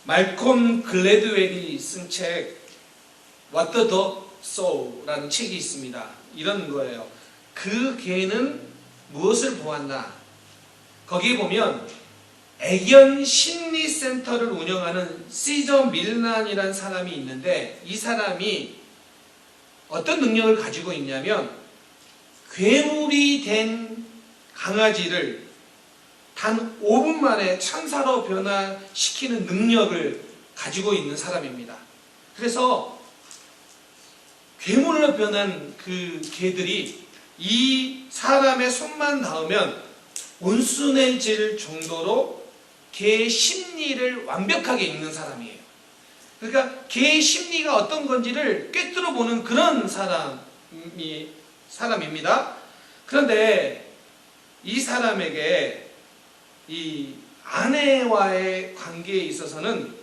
말콤 글래드웰이 쓴 책 What the Dog Saw라는 책이 있습니다. 이런 거예요. 그 개는 무엇을 보았나? 거기에 보면 애견 심리센터를 운영하는 시저 밀란이라는 사람이 있는데, 이 사람이 어떤 능력을 가지고 있냐면 괴물이 된 강아지를 단 5분 만에 천사로 변화시키는 능력을 가지고 있는 사람입니다. 그래서 괴물로 변한 그 개들이 이 사람의 손만 닿으면 온순해질 정도로 개의 심리를 완벽하게 읽는 사람이에요. 그러니까 개의 심리가 어떤 건지를 꿰뚫어 보는 그런 사람입니다. 그런데 이 사람에게 이 아내와의 관계에 있어서는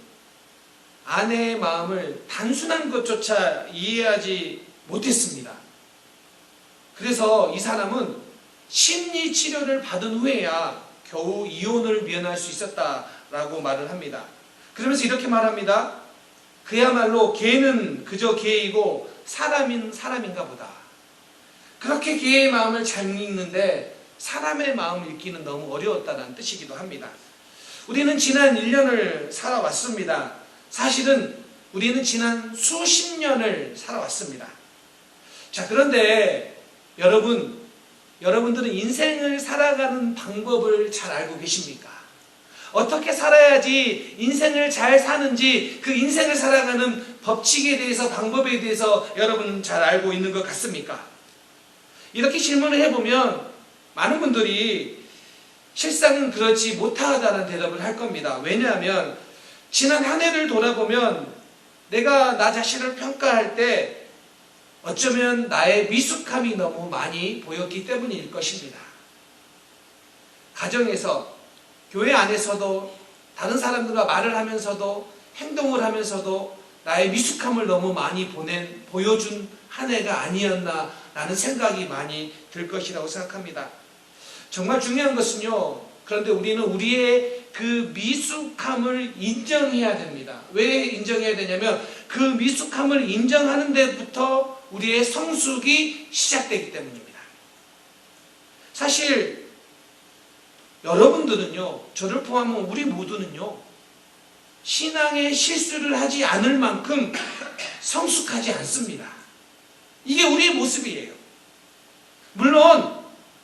아내의 마음을 단순한 것조차 이해하지 못했습니다. 그래서 이 사람은 심리 치료를 받은 후에야 겨우 이혼을 면할 수 있었다라고 말을 합니다. 그러면서 이렇게 말합니다. 그야말로 개는 그저 개이고 사람인 사람인가 보다. 그렇게 개의 마음을 잘 읽는데 사람의 마음을 읽기는 너무 어려웠다는 뜻이기도 합니다. 우리는 지난 1년을 살아왔습니다. 사실은 우리는 지난 수십 년을 살아왔습니다. 자, 그런데 여러분들은 인생을 살아가는 방법을 잘 알고 계십니까? 어떻게 살아야지 인생을 잘 사는지, 그 인생을 살아가는 법칙에 대해서, 방법에 대해서 여러분 잘 알고 있는 것 같습니까? 이렇게 질문을 해보면 많은 분들이 실상은 그렇지 못하다는 대답을 할 겁니다. 왜냐하면 지난 한 해를 돌아보면 내가 나 자신을 평가할 때 어쩌면 나의 미숙함이 너무 많이 보였기 때문일 것입니다. 가정에서, 교회 안에서도, 다른 사람들과 말을 하면서도, 행동을 하면서도 나의 미숙함을 너무 많이 보여준 한 해가 아니었나 라는 생각이 많이 들 것이라고 생각합니다. 정말 중요한 것은요, 그런데 우리는 우리의 그 미숙함을 인정해야 됩니다. 왜 인정해야 되냐면 그 미숙함을 인정하는 데부터 우리의 성숙이 시작되기 때문입니다. 사실 여러분들은요, 저를 포함한 우리 모두는요, 신앙의 실수를 하지 않을 만큼 성숙하지 않습니다. 이게 우리의 모습이에요. 물론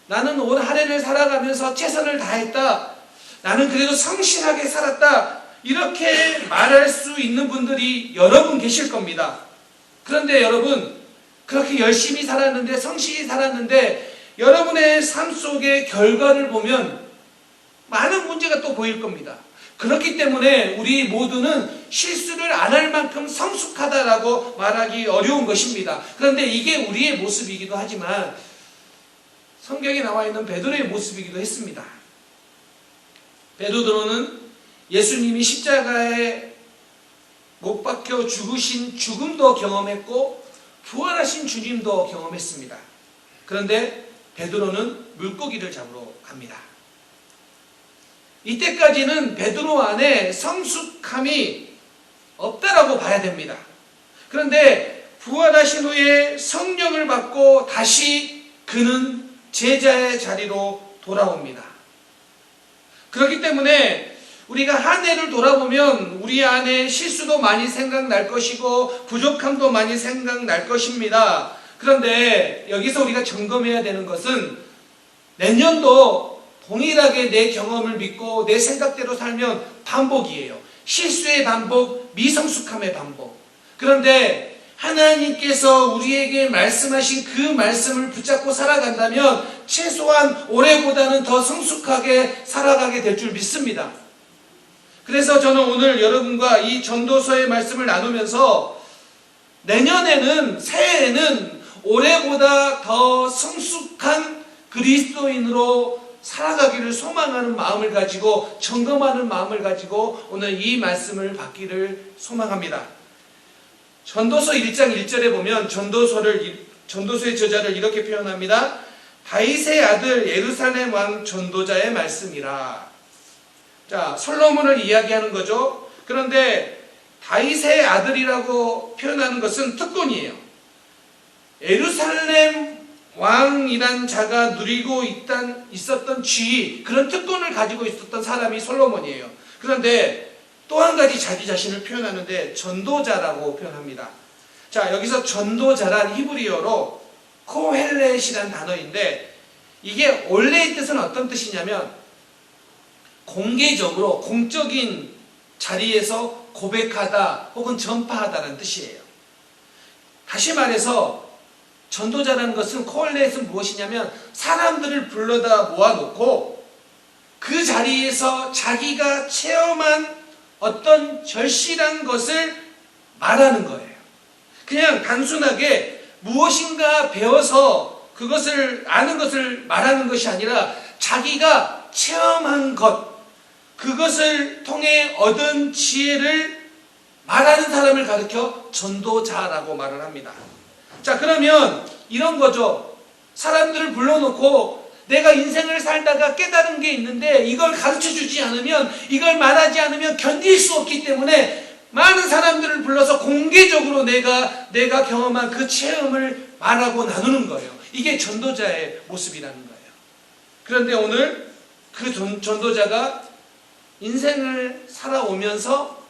나는 올 한 해를 살아가면서 최선을 다했다, 나는 그래도 성실하게 살았다, 이렇게 말할 수 있는 분들이 여러분 계실 겁니다. 그런데 여러분, 그렇게 열심히 살았는데, 성실히 살았는데 여러분의 삶 속의 결과를 보면 많은 문제가 또 보일 겁니다. 그렇기 때문에 우리 모두는 실수를 안 할 만큼 성숙하다라고 말하기 어려운 것입니다. 그런데 이게 우리의 모습이기도 하지만 성경에 나와 있는 베드로의 모습이기도 했습니다. 베드로는 예수님이 십자가에 못 박혀 죽으신 죽음도 경험했고 부활하신 주님도 경험했습니다. 그런데 베드로는 물고기를 잡으러 갑니다. 이때까지는 베드로 안에 성숙함이 없다라고 봐야 됩니다. 그런데 부활하신 후에 성령을 받고 다시 그는 제자의 자리로 돌아옵니다. 그렇기 때문에 우리가 한 해를 돌아보면 우리 안에 실수도 많이 생각날 것이고 부족함도 많이 생각날 것입니다. 그런데 여기서 우리가 점검해야 되는 것은 내년도 동일하게 내 경험을 믿고 내 생각대로 살면 반복이에요. 실수의 반복, 미성숙함의 반복. 그런데 하나님께서 우리에게 말씀하신 그 말씀을 붙잡고 살아간다면 최소한 올해보다는 더 성숙하게 살아가게 될 줄 믿습니다. 그래서 저는 오늘 여러분과 이 전도서의 말씀을 나누면서 내년에는, 새해에는 올해보다 더 성숙한 그리스도인으로 살아가기를 소망하는 마음을 가지고, 점검하는 마음을 가지고 오늘 이 말씀을 받기를 소망합니다. 전도서 1장 1절에 보면 전도서의 저자를 이렇게 표현합니다. 다윗의 아들 예루살렘 왕 전도자의 말씀이라. 자, 솔로몬을 이야기하는 거죠. 그런데 다윗의 아들이라고 표현하는 것은 특권이에요. 예루살렘 왕이란 자가 누리고 있었던 지위, 그런 특권을 가지고 있었던 사람이 솔로몬이에요. 그런데 또 한 가지 자기 자신을 표현하는데 전도자라고 표현합니다. 자, 여기서 전도자란 히브리어로 코헬렛이란 단어인데, 이게 원래의 뜻은 어떤 뜻이냐면 공개적으로 공적인 자리에서 고백하다 혹은 전파하다라는 뜻이에요. 다시 말해서 전도자라는 것은, 코헬렛은 무엇이냐면 사람들을 불러다 모아놓고 그 자리에서 자기가 체험한 어떤 절실한 것을 말하는 거예요. 그냥 단순하게 무엇인가 배워서 그것을 아는 것을 말하는 것이 아니라 자기가 체험한 것, 그것을 통해 얻은 지혜를 말하는 사람을 가리켜 전도자라고 말을 합니다. 자, 그러면 이런 거죠. 사람들을 불러놓고 내가 인생을 살다가 깨달은 게 있는데 이걸 가르쳐주지 않으면, 이걸 말하지 않으면 견딜 수 없기 때문에 많은 사람들을 불러서 공개적으로 내가 경험한 그 체험을 말하고 나누는 거예요. 이게 전도자의 모습이라는 거예요. 그런데 오늘 그 전도자가 인생을 살아오면서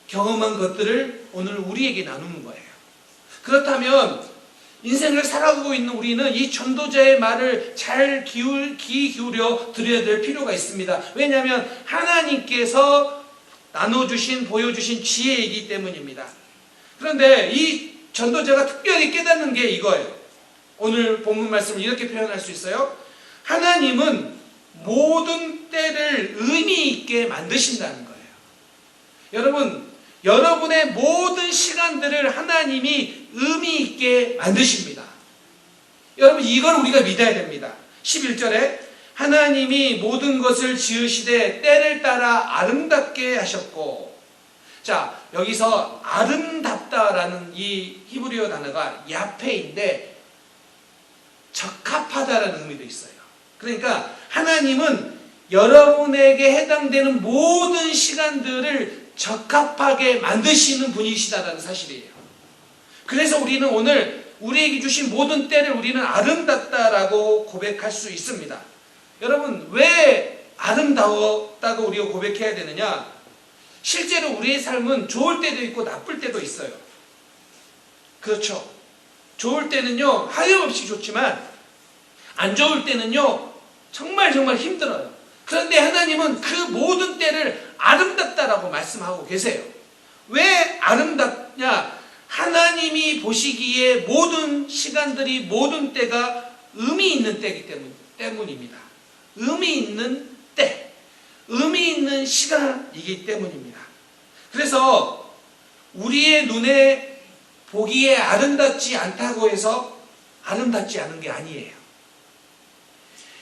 경험한 것들을 오늘 우리에게 나누는 거예요. 그렇다면 인생을 살아가고 있는 우리는 이 전도자의 말을 잘 귀 기울여 들어야 될 필요가 있습니다. 왜냐하면 하나님께서 나눠주신, 보여주신 지혜이기 때문입니다. 그런데 이 전도자가 특별히 깨닫는 게 이거예요. 오늘 본문 말씀을 이렇게 표현할 수 있어요. 하나님은 모든 때를 의미 있게 만드신다는 거예요. 여러분, 여러분의 모든 시간들을 하나님이 의미 있게 만드십니다. 여러분, 이걸 우리가 믿어야 됩니다. 11절에 하나님이 모든 것을 지으시되 때를 따라 아름답게 하셨고, 자, 여기서 아름답다라는 이 히브리어 단어가 야페인데 적합하다라는 의미도 있어요. 그러니까 하나님은 여러분에게 해당되는 모든 시간들을 적합하게 만드시는 분이시다라는 사실이에요. 그래서 우리는 오늘 우리에게 주신 모든 때를 우리는 아름답다라고 고백할 수 있습니다. 여러분, 왜 아름다웠다고 우리가 고백해야 되느냐? 실제로 우리의 삶은 좋을 때도 있고 나쁠 때도 있어요. 그렇죠. 좋을 때는요 하염없이 좋지만 안 좋을 때는요 정말 힘들어요. 그런데 하나님은 그 모든 때를 아름답다라고 말씀하고 계세요. 왜 아름답냐? 하나님이 보시기에 모든 시간들이, 모든 때가 의미 있는 때이기 때문입니다. 의미 있는 때, 의미 있는 시간이기 때문입니다. 그래서 우리의 눈에 보기에 아름답지 않다고 해서 아름답지 않은 게 아니에요.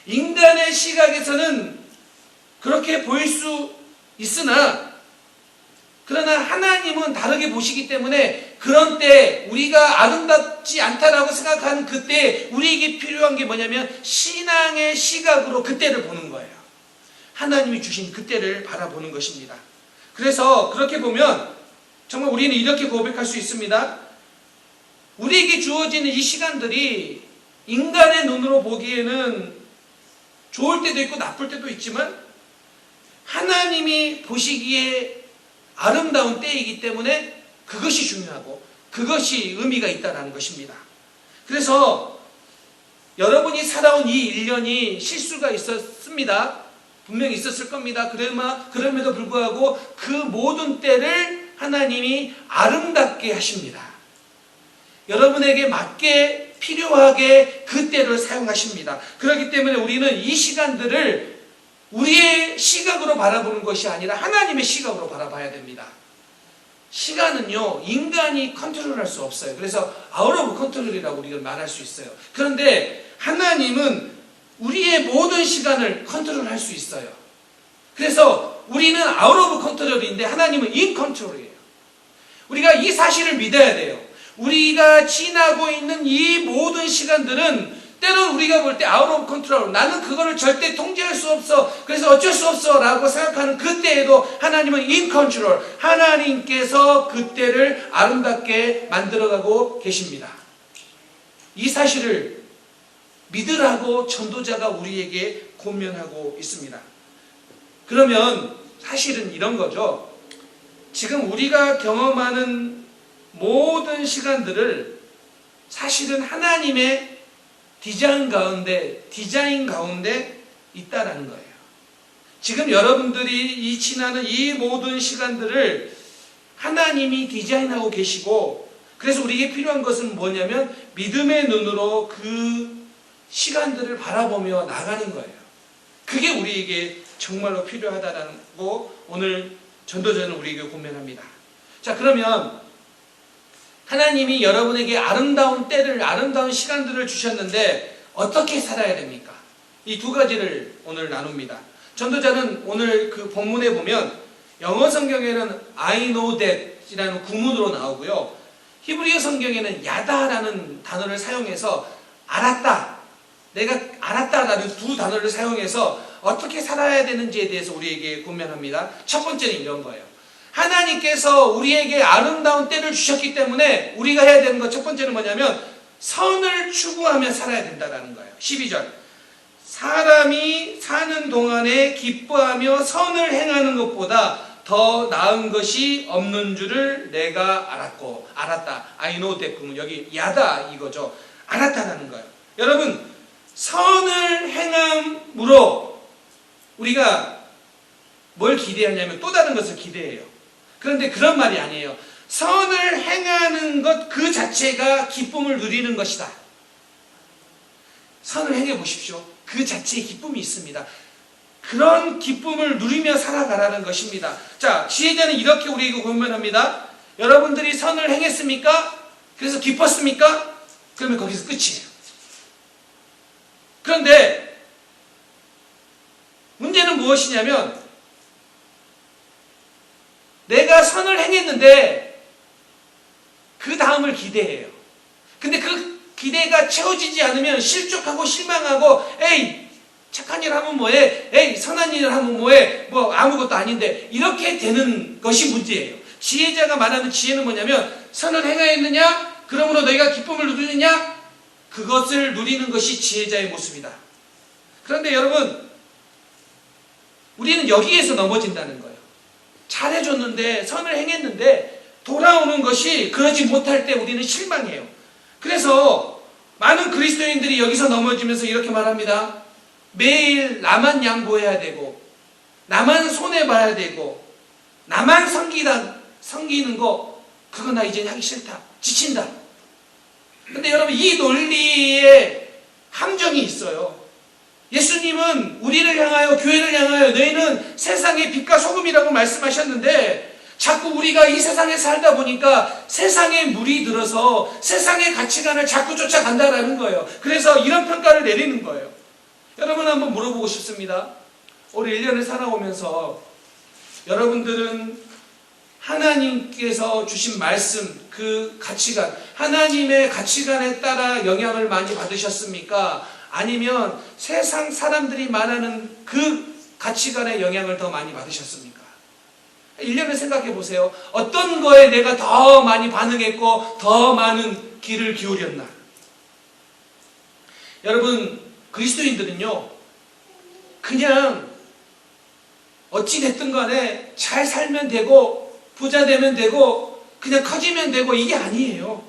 인간의 시각에서는 그렇게 보일 수 있으나, 그러나 하나님은 다르게 보시기 때문에 그런 때, 우리가 아름답지 않다라고 생각하는 그때 우리에게 필요한 게 뭐냐면 신앙의 시각으로 그때를 보는 거예요. 하나님이 주신 그때를 바라보는 것입니다. 그래서 그렇게 보면 정말 우리는 이렇게 고백할 수 있습니다. 우리에게 주어지는 이 시간들이 인간의 눈으로 보기에는 좋을 때도 있고 나쁠 때도 있지만 하나님이 보시기에 아름다운 때이기 때문에 그것이 중요하고 그것이 의미가 있다는 것입니다. 그래서 여러분이 살아온 이 1년이 실수가 있었습니다. 분명히 있었을 겁니다. 그럼에도 불구하고 그 모든 때를 하나님이 아름답게 하십니다. 여러분에게 맞게 필요하게 그 때를 사용하십니다. 그렇기 때문에 우리는 이 시간들을 우리의 시각으로 바라보는 것이 아니라 하나님의 시각으로 바라봐야 됩니다. 시간은요 인간이 컨트롤할 수 없어요. 그래서 아웃 오브 컨트롤이라고 우리가 말할 수 있어요. 그런데 하나님은 우리의 모든 시간을 컨트롤할 수 있어요. 그래서 우리는 아웃 오브 컨트롤인데 하나님은 인 컨트롤이에요. 우리가 이 사실을 믿어야 돼요. 우리가 지나고 있는 이 모든 시간들은 때로는 우리가 볼 때 out of control, 나는 그거를 절대 통제할 수 없어, 그래서 어쩔 수 없어 라고 생각하는 그때에도 하나님은 in control, 하나님께서 그때를 아름답게 만들어가고 계십니다. 이 사실을 믿으라고 전도자가 우리에게 권면하고 있습니다. 그러면 사실은 이런 거죠. 지금 우리가 경험하는 모든 시간들을 사실은 하나님의 디자인 가운데 있다라는 거예요. 지금 여러분들이 지나는 이 모든 시간들을 하나님이 디자인하고 계시고, 그래서 우리에게 필요한 것은 뭐냐면 믿음의 눈으로 그 시간들을 바라보며 나가는 거예요. 그게 우리에게 정말로 필요하다라고 오늘 전도자는 우리에게 권면합니다. 자, 그러면 하나님이 여러분에게 아름다운 때를, 아름다운 시간들을 주셨는데 어떻게 살아야 됩니까? 이 두 가지를 오늘 나눕니다. 전도자는 오늘 그 본문에 보면 영어 성경에는 I know that 이라는 구문으로 나오고요. 히브리어 성경에는 야다라는 단어를 사용해서 알았다, 내가 알았다라는 두 단어를 사용해서 어떻게 살아야 되는지에 대해서 우리에게 권면합니다. 첫 번째는 이런 거예요. 하나님께서 우리에게 아름다운 때를 주셨기 때문에 우리가 해야 되는 것 첫 번째는 뭐냐면 선을 추구하며 살아야 된다는 거예요. 12절. 사람이 사는 동안에 기뻐하며 선을 행하는 것보다 더 나은 것이 없는 줄을 내가 알았다. I know that. 여기 야다 이거죠. 알았다라는 거예요. 여러분, 선을 행함으로 우리가 뭘 기대하냐면 또 다른 것을 기대해요. 그런데 그런 말이 아니에요. 선을 행하는 것 그 자체가 기쁨을 누리는 것이다. 선을 행해 보십시오. 그 자체에 기쁨이 있습니다. 그런 기쁨을 누리며 살아가라는 것입니다. 자, 지혜자는 이렇게 우리에게 권면합니다. 여러분들이 선을 행했습니까? 그래서 기뻤습니까? 그러면 거기서 끝이에요. 그런데 문제는 무엇이냐면 내가 선을 행했는데 그 다음을 기대해요. 근데 그 기대가 채워지지 않으면 실족하고 실망하고, 에이 착한 일 하면 뭐해, 에이 선한 일을 하면 뭐해, 뭐 아무것도 아닌데, 이렇게 되는 것이 문제예요. 지혜자가 말하는 지혜는 뭐냐면 선을 행하였느냐, 그러므로 너희가 기쁨을 누리느냐, 그것을 누리는 것이 지혜자의 모습이다. 그런데 여러분, 우리는 여기에서 넘어진다는 거예요. 잘해줬는데, 선을 행했는데 돌아오는 것이 그러지 못할 때 우리는 실망해요. 그래서 많은 그리스도인들이 여기서 넘어지면서 이렇게 말합니다. 매일 나만 양보해야 되고, 나만 손해봐야 되고, 나만 섬기는 거, 그거 나 이제 하기 싫다, 지친다. 근데 여러분, 이 논리에 함정이 있어요. 예수님은 우리를 향하여, 교회를 향하여 너희는 세상의 빛과 소금이라고 말씀하셨는데, 자꾸 우리가 이 세상에 살다 보니까 세상에 물이 들어서 세상의 가치관을 자꾸 쫓아간다라는 거예요. 그래서 이런 평가를 내리는 거예요. 여러분, 한번 물어보고 싶습니다. 올 1년을 살아오면서 여러분들은 하나님께서 주신 말씀, 그 가치관, 하나님의 가치관에 따라 영향을 많이 받으셨습니까? 아니면 세상 사람들이 말하는 그 가치관의 영향을 더 많이 받으셨습니까? 1년을 생각해 보세요. 어떤 거에 내가 더 많이 반응했고 더 많은 귀를 기울였나? 여러분, 그리스도인들은요, 그냥 어찌 됐든 간에 잘 살면 되고 부자 되면 되고 그냥 커지면 되고 이게 아니에요.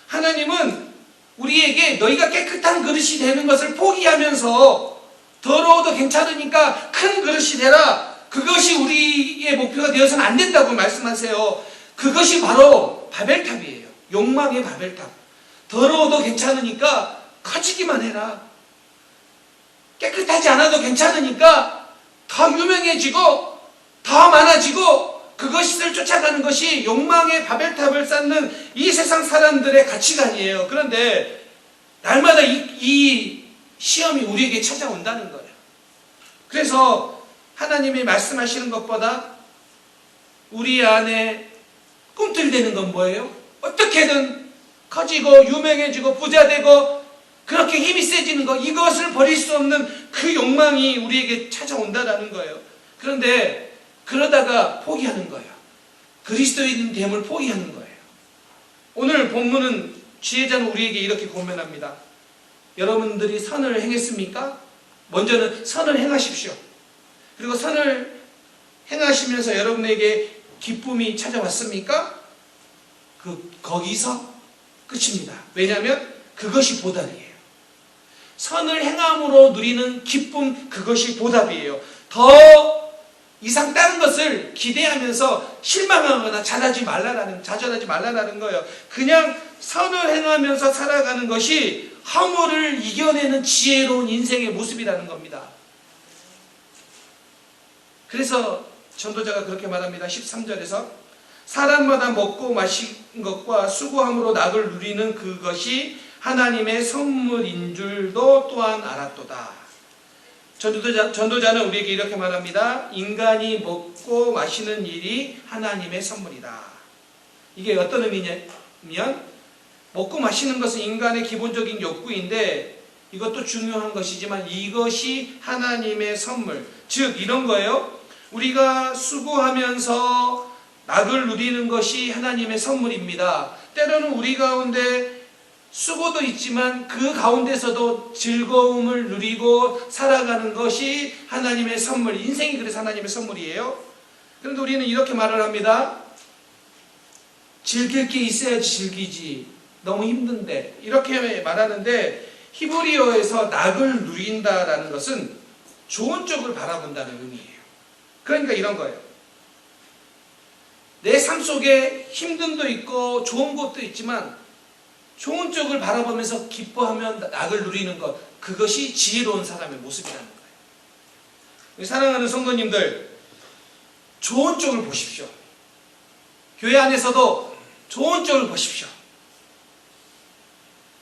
하나님은 우리에게 너희가 깨끗한 그릇이 되는 것을 포기하면서 더러워도 괜찮으니까 큰 그릇이 되라, 그것이 우리의 목표가 되어서는 안 된다고 말씀하세요. 그것이 바로 바벨탑이에요. 욕망의 바벨탑. 더러워도 괜찮으니까 커지기만 해라. 깨끗하지 않아도 괜찮으니까 더 유명해지고 더 많아지고 그것을 쫓아가는 것이 욕망의 바벨탑을 쌓는 이 세상 사람들의 가치관이에요. 그런데 날마다 이 시험이 우리에게 찾아온다는 거예요. 그래서 하나님이 말씀하시는 것보다 우리 안에 꿈틀대는 건 뭐예요? 어떻게든 커지고 유명해지고 부자 되고 그렇게 힘이 세지는 것, 이것을 버릴 수 없는 그 욕망이 우리에게 찾아온다라는 거예요. 그런데 그러다가 포기하는 거예요. 그리스도인 됨을 포기하는 거예요. 오늘 본문은 지혜자는 우리에게 이렇게 고면합니다. 여러분들이 선을 행했습니까? 먼저는 선을 행하십시오. 그리고 선을 행하시면서 여러분에게 기쁨이 찾아왔습니까? 거기서 끝입니다. 왜냐하면 그것이 보답이에요. 선을 행함으로 누리는 기쁨, 그것이 보답이에요. 더 이상 다른 것을 기대하면서 실망하거나 좌절하지 말라라는 거예요. 그냥 선을 행하면서 살아가는 것이 허물을 이겨내는 지혜로운 인생의 모습이라는 겁니다. 그래서 전도자가 그렇게 말합니다. 13절에서 사람마다 먹고 마신 것과 수고함으로 낙을 누리는 그것이 하나님의 선물인 줄도 또한 알았도다. 전도자는 우리에게 이렇게 말합니다. 인간이 먹고 마시는 일이 하나님의 선물이다. 이게 어떤 의미냐면 먹고 마시는 것은 인간의 기본적인 욕구인데 이것도 중요한 것이지만 이것이 하나님의 선물. 즉 이런 거예요. 우리가 수고하면서 낙을 누리는 것이 하나님의 선물입니다. 때로는 우리 가운데 수고도 있지만 그 가운데서도 즐거움을 누리고 살아가는 것이 하나님의 선물. 인생이 그래서 하나님의 선물이에요. 그런데 우리는 이렇게 말을 합니다. 즐길 게 있어야지 즐기지. 너무 힘든데. 이렇게 말하는데 히브리어에서 낙을 누린다라는 것은 좋은 쪽을 바라본다는 의미예요. 그러니까 이런 거예요. 내 삶 속에 힘듦도 있고 좋은 것도 있지만 좋은 쪽을 바라보면서 기뻐하며 낙을 누리는 것, 그것이 지혜로운 사람의 모습이라는 거예요. 사랑하는 성도님들, 좋은 쪽을 보십시오. 교회 안에서도 좋은 쪽을 보십시오.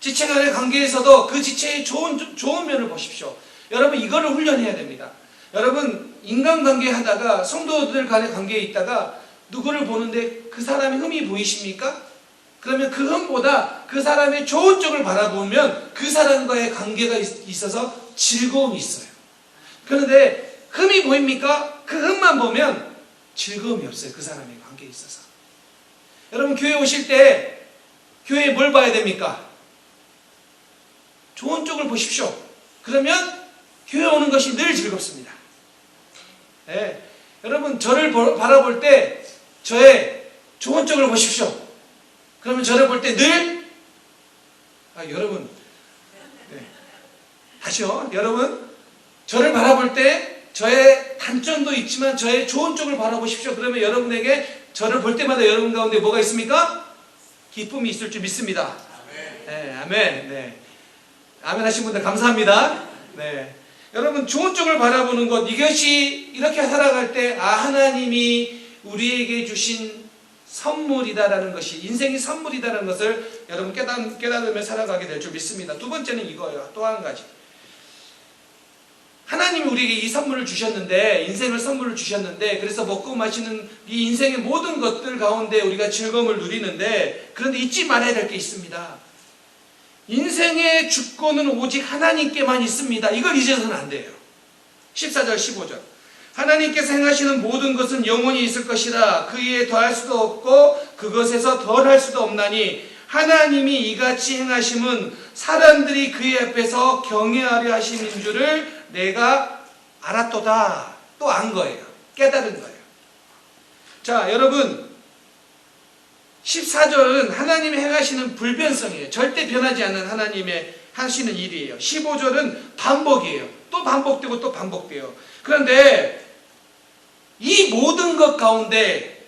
지체 간의 관계에서도 그 지체의 좋은 면을 보십시오. 여러분 이거를 훈련해야 됩니다. 여러분 인간관계 하다가 성도들 간의 관계에 있다가 누구를 보는데 그 사람의 흠이 보이십니까? 그러면 그 흠보다 그 사람의 좋은 쪽을 바라보면 그 사람과의 관계가 있어서 즐거움이 있어요. 그런데 흠이 보입니까? 그 흠만 보면 즐거움이 없어요. 그 사람의 관계에 있어서. 여러분 교회 오실 때 교회에 뭘 봐야 됩니까? 좋은 쪽을 보십시오. 그러면 교회 오는 것이 늘 즐겁습니다. 네. 여러분 저를 바라볼 때 저의 좋은 쪽을 보십시오. 그러면 저를 볼 때 늘 여러분 네. 다시요. 여러분 저를 바라볼 때 저의 단점도 있지만 저의 좋은 쪽을 바라보십시오. 그러면 여러분에게 저를 볼 때마다 여러분 가운데 뭐가 있습니까? 기쁨이 있을 줄 믿습니다. 아멘. 네, 아멘. 네. 아멘 하신 분들 감사합니다. 네. 여러분 좋은 쪽을 바라보는 것, 이것이 이렇게 살아갈 때 하나님이 우리에게 주신 선물이다라는 것이, 인생이 선물이다라는 것을 여러분 깨달으며 살아가게 될 줄 믿습니다. 두 번째는 이거예요. 또 한 가지. 하나님이 우리에게 이 선물을 주셨는데, 인생을 선물을 주셨는데, 그래서 먹고 마시는 이 인생의 모든 것들 가운데 우리가 즐거움을 누리는데, 그런데 잊지 말아야 될 게 있습니다. 인생의 주권은 오직 하나님께만 있습니다. 이걸 잊어서는 안 돼요. 14절 15절 하나님께서 행하시는 모든 것은 영원히 있을 것이라 그에 더할 수도 없고 그것에서 덜할 수도 없나니 하나님이 이같이 행하심은 사람들이 그의 앞에서 경외하려 하심인 줄을 내가 알았도다. 또 안 거예요. 깨달은 거예요. 자, 여러분 14절은 하나님이 행하시는 불변성이에요. 절대 변하지 않는 하나님의 하시는 일이에요. 15절은 반복이에요. 또 반복되고 또 반복돼요. 그런데 이 모든 것 가운데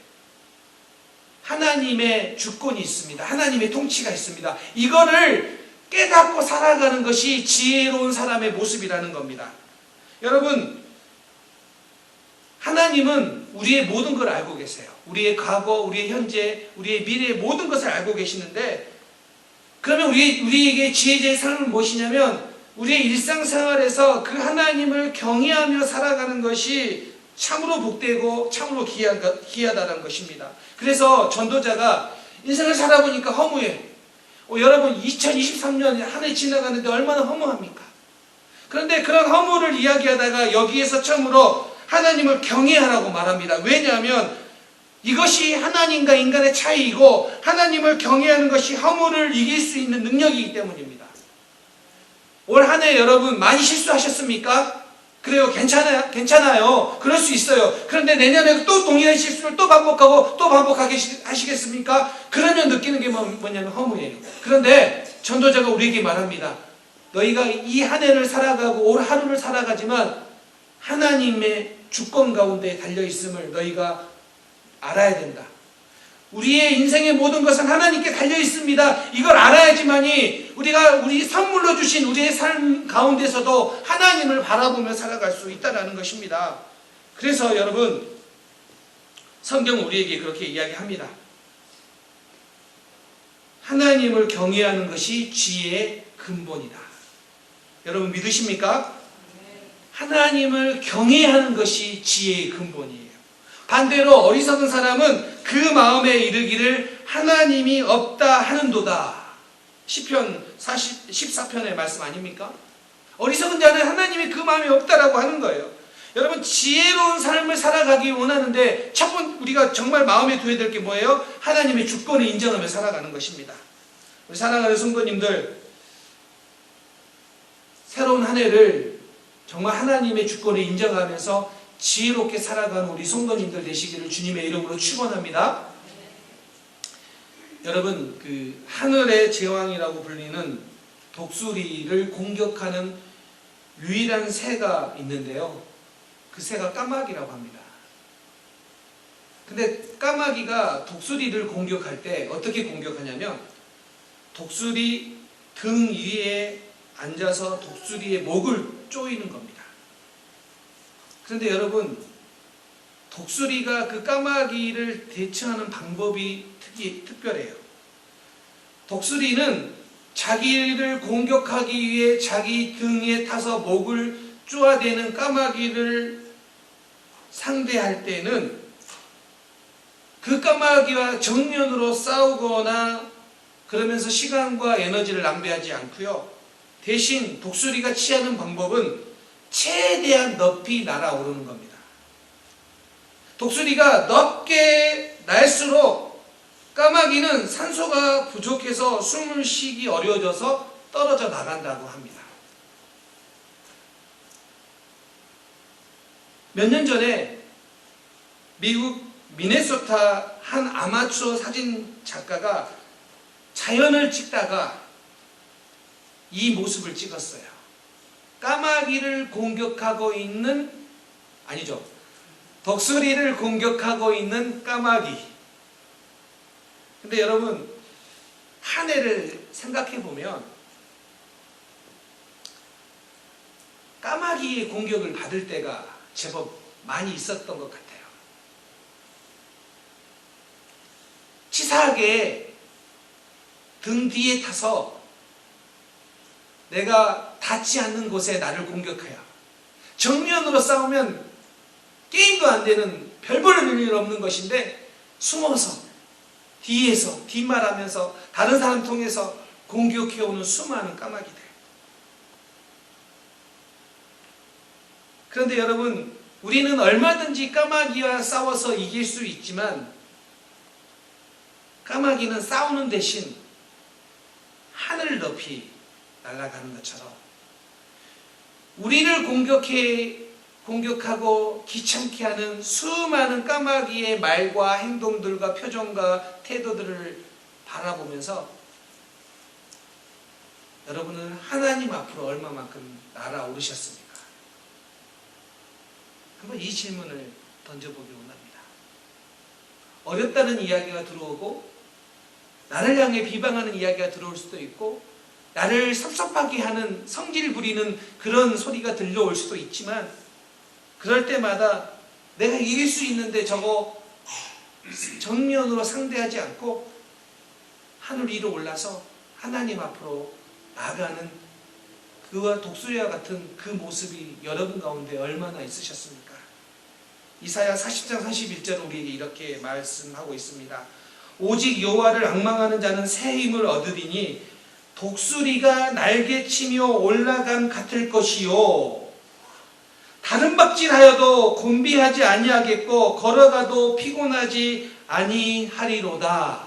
하나님의 주권이 있습니다. 하나님의 통치가 있습니다. 이거를 깨닫고 살아가는 것이 지혜로운 사람의 모습이라는 겁니다. 여러분, 하나님은 우리의 모든 걸 알고 계세요. 우리의 과거, 우리의 현재, 우리의 미래의 모든 것을 알고 계시는데, 그러면 우리에게 지혜자의 삶은 무엇이냐면 우리의 일상생활에서 그 하나님을 경외하며 살아가는 것이 참으로 복되고 참으로 기이하다는 것입니다. 그래서 전도자가 인생을 살아보니까 허무해. 여러분 2023년 한 해 지나가는데 얼마나 허무합니까? 그런데 그런 허무를 이야기하다가 여기에서 처음으로 하나님을 경외하라고 말합니다. 왜냐하면 이것이 하나님과 인간의 차이이고 하나님을 경외하는 것이 허무를 이길 수 있는 능력이기 때문입니다. 올 한 해 여러분 많이 실수하셨습니까? 그래요. 괜찮아요. 그럴 수 있어요. 그런데 내년에도 또 동일한 실수를 또 반복하고 또 반복하게 하시겠습니까? 그러면 느끼는 게 뭐냐면 허무예요. 그런데 전도자가 우리에게 말합니다. 너희가 이 한 해를 살아가고 올 하루를 살아가지만 하나님의 주권 가운데 달려있음을 너희가 알아야 된다. 우리의 인생의 모든 것은 하나님께 달려있습니다. 이걸 알아야지만이 우리가 우리 선물로 주신 우리의 삶 가운데서도 하나님을 바라보며 살아갈 수 있다는 것입니다. 그래서 여러분 성경은 우리에게 그렇게 이야기합니다. 하나님을 경외하는 것이 지혜의 근본이다. 여러분 믿으십니까? 하나님을 경외하는 것이 지혜의 근본이에요. 반대로 어리석은 사람은 그 마음에 이르기를 하나님이 없다 하는도다. 시편 14편의 말씀 아닙니까? 어리석은 자는 하나님이 그 마음에 없다라고 하는 거예요. 여러분 지혜로운 삶을 살아가기 원하는데 첫 번째 우리가 정말 마음에 두어야 될 게 뭐예요? 하나님의 주권을 인정하며 살아가는 것입니다. 우리 사랑하는 성도님들, 새로운 한 해를 정말 하나님의 주권을 인정하면서 지혜롭게 살아가는 우리 성도님들 되시기를 주님의 이름으로 축원합니다. 여러분 그 하늘의 제왕이라고 불리는 독수리를 공격하는 유일한 새가 있는데요. 그 새가 까마귀라고 합니다. 근데 까마귀가 독수리를 공격할 때 어떻게 공격하냐면 독수리 등 위에 앉아서 독수리의 목을 조이는 겁니다. 그런데 여러분 독수리가 그 까마귀를 대처하는 방법이 특별해요. 독수리는 자기를 공격하기 위해 자기 등에 타서 목을 쪼아대는 까마귀를 상대할 때는 그 까마귀와 정면으로 싸우거나 그러면서 시간과 에너지를 낭비하지 않고요. 대신 독수리가 취하는 방법은 최대한 높이 날아오르는 겁니다. 독수리가 높게 날수록 까마귀는 산소가 부족해서 숨을 쉬기 어려워져서 떨어져 나간다고 합니다. 몇 년 전에 미국 미네소타 한 아마추어 사진 작가가 자연을 찍다가 이 모습을 찍었어요. 까마귀를 공격하고 있는, 아니죠, 독수리를 공격하고 있는 까마귀. 근데 여러분 한 해를 생각해 보면 까마귀의 공격을 받을 때가 제법 많이 있었던 것 같아요. 치사하게 등 뒤에 타서 내가 닿지 않는 곳에 나를 공격해요. 정면으로 싸우면 게임도 안 되는 별 볼 일 없는 것인데 숨어서 뒤에서 뒷말하면서 다른 사람 통해서 공격해오는 수많은 까마귀들. 그런데 여러분 우리는 얼마든지 까마귀와 싸워서 이길 수 있지만 까마귀는 싸우는 대신 하늘 높이 날아가는 것처럼 우리를 공격하고 귀찮게 하는 수많은 까마귀의 말과 행동들과 표정과 태도들을 바라보면서 여러분은 하나님 앞으로 얼마만큼 날아오르셨습니까? 한번 이 질문을 던져보기 원합니다. 어렵다는 이야기가 들어오고 나를 향해 비방하는 이야기가 들어올 수도 있고 나를 섭섭하게 하는 성질 부리는 그런 소리가 들려올 수도 있지만 그럴 때마다 내가 이길 수 있는데 저거 정면으로 상대하지 않고 하늘 위로 올라서 하나님 앞으로 나아가는 그와 독수리와 같은 그 모습이 여러분 가운데 얼마나 있으셨습니까? 이사야 40장 31절 우리에게 이렇게 말씀하고 있습니다. 오직 여호와를 앙망하는 자는 새 힘을 얻으리니 독수리가 날개치며 올라감 같을 것이요 다른 박질하여도 곤비하지 아니하겠고 걸어가도 피곤하지 아니하리로다.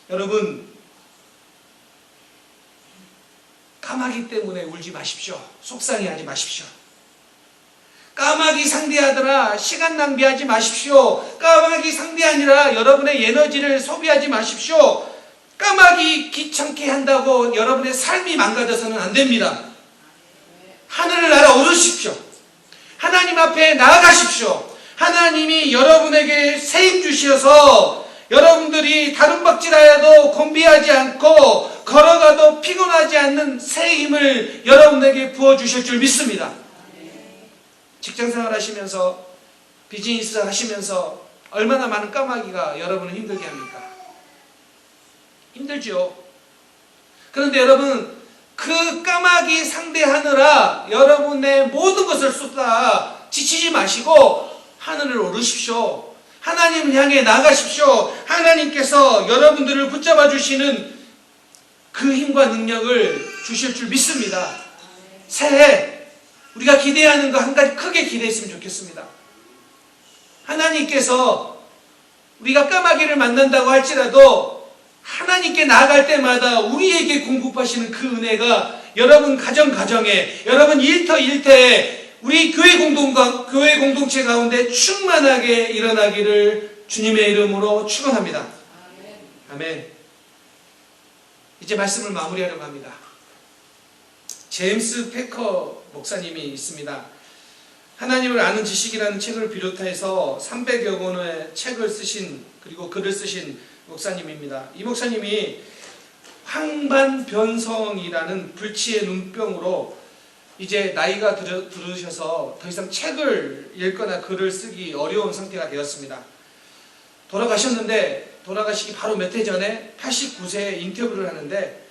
여러분, 까마귀 때문에 울지 마십시오. 속상해하지 마십시오. 까마귀 상대하더라 시간 낭비하지 마십시오. 까마귀 상대하니라 여러분의 에너지를 소비하지 마십시오. 까마귀 귀찮게 한다고 여러분의 삶이 망가져서는 안 됩니다. 하늘을 날아오르십시오. 하나님 앞에 나아가십시오. 하나님이 여러분에게 새 힘 주셔서 여러분들이 다른 박질하여도 곤비하지 않고 걸어가도 피곤하지 않는 새 힘을 여러분에게 부어주실 줄 믿습니다. 직장생활 하시면서 비즈니스 하시면서 얼마나 많은 까마귀가 여러분을 힘들게 합니까? 힘들죠. 그런데 여러분, 그 까마귀 상대하느라 여러분의 모든 것을 쏟아 지치지 마시고 하늘을 오르십시오. 하나님을 향해 나가십시오. 하나님께서 여러분들을 붙잡아 주시는 그 힘과 능력을 주실 줄 믿습니다. 새해 우리가 기대하는 거 한 가지 크게 기대했으면 좋겠습니다. 하나님께서 우리가 까마귀를 만난다고 할지라도 하나님께 나아갈 때마다 우리에게 공급하시는 그 은혜가 여러분 가정에 여러분 일터에 우리 교회 공동체 가운데 충만하게 일어나기를 주님의 이름으로 축원합니다. 아멘. 이제 말씀을 마무리하려고 합니다. 제임스 패커 목사님이 있습니다. 하나님을 아는 지식이라는 책을 비롯해서 300여 권의 책을 쓰신 그리고 글을 쓰신 목사님입니다. 이 목사님이 황반변성이라는 불치의 눈병으로 이제 나이가 들으셔서 더 이상 책을 읽거나 글을 쓰기 어려운 상태가 되었습니다. 돌아가셨는데 돌아가시기 바로 몇 해 전에 89세에 인터뷰를 하는데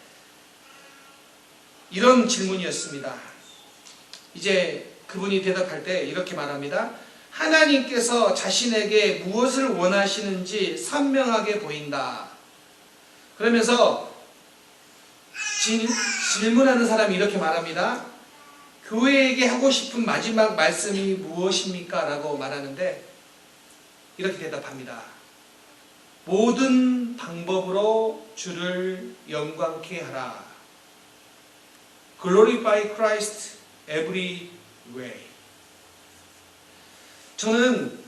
이런 질문이었습니다. 이제 그분이 대답할 때 이렇게 말합니다. 하나님께서 자신에게 무엇을 원하시는지 선명하게 보인다. 그러면서 질문하는 사람이 이렇게 말합니다. 교회에게 하고 싶은 마지막 말씀이 무엇입니까? 라고 말하는데 이렇게 대답합니다. 모든 방법으로 주를 영광케 하라. Glorify Christ every way. 저는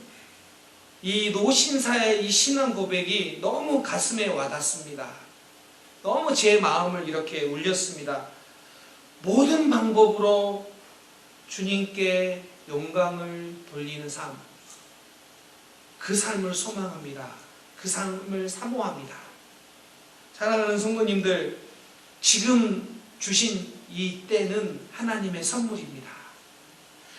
이 노신사의 이 신앙 고백이 너무 가슴에 와닿습니다. 너무 제 마음을 이렇게 울렸습니다. 모든 방법으로 주님께 영광을 돌리는 삶, 그 삶을 소망합니다. 그 삶을 사모합니다. 사랑하는 성도님들, 지금 주신 이 때는 하나님의 선물입니다.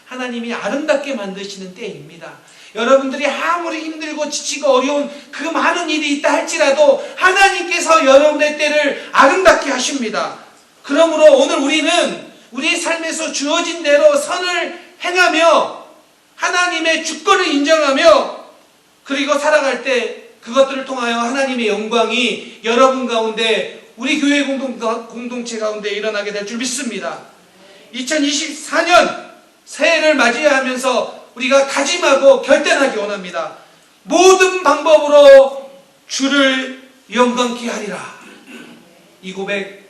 하나님이 아름답게 만드시는 때입니다. 여러분들이 아무리 힘들고 지치고 어려운 그 많은 일이 있다 할지라도 하나님께서 여러분의 때를 아름답게 하십니다. 그러므로 오늘 우리는 우리 삶에서 주어진 대로 선을 행하며 하나님의 주권을 인정하며 그리고 살아갈 때 그것들을 통하여 하나님의 영광이 여러분 가운데 우리 교회 공동체 가운데 일어나게 될 줄 믿습니다. 2024년 새해를 맞이하면서 우리가 다짐하고 결단하기 원합니다. 모든 방법으로 주를 영광케 하리라. 이 고백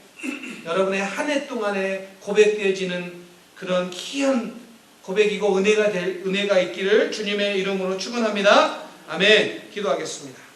여러분의 한 해 동안에 고백되어지는 그런 귀한 고백이고 은혜가 있기를 주님의 이름으로 축원합니다. 아멘. 기도하겠습니다.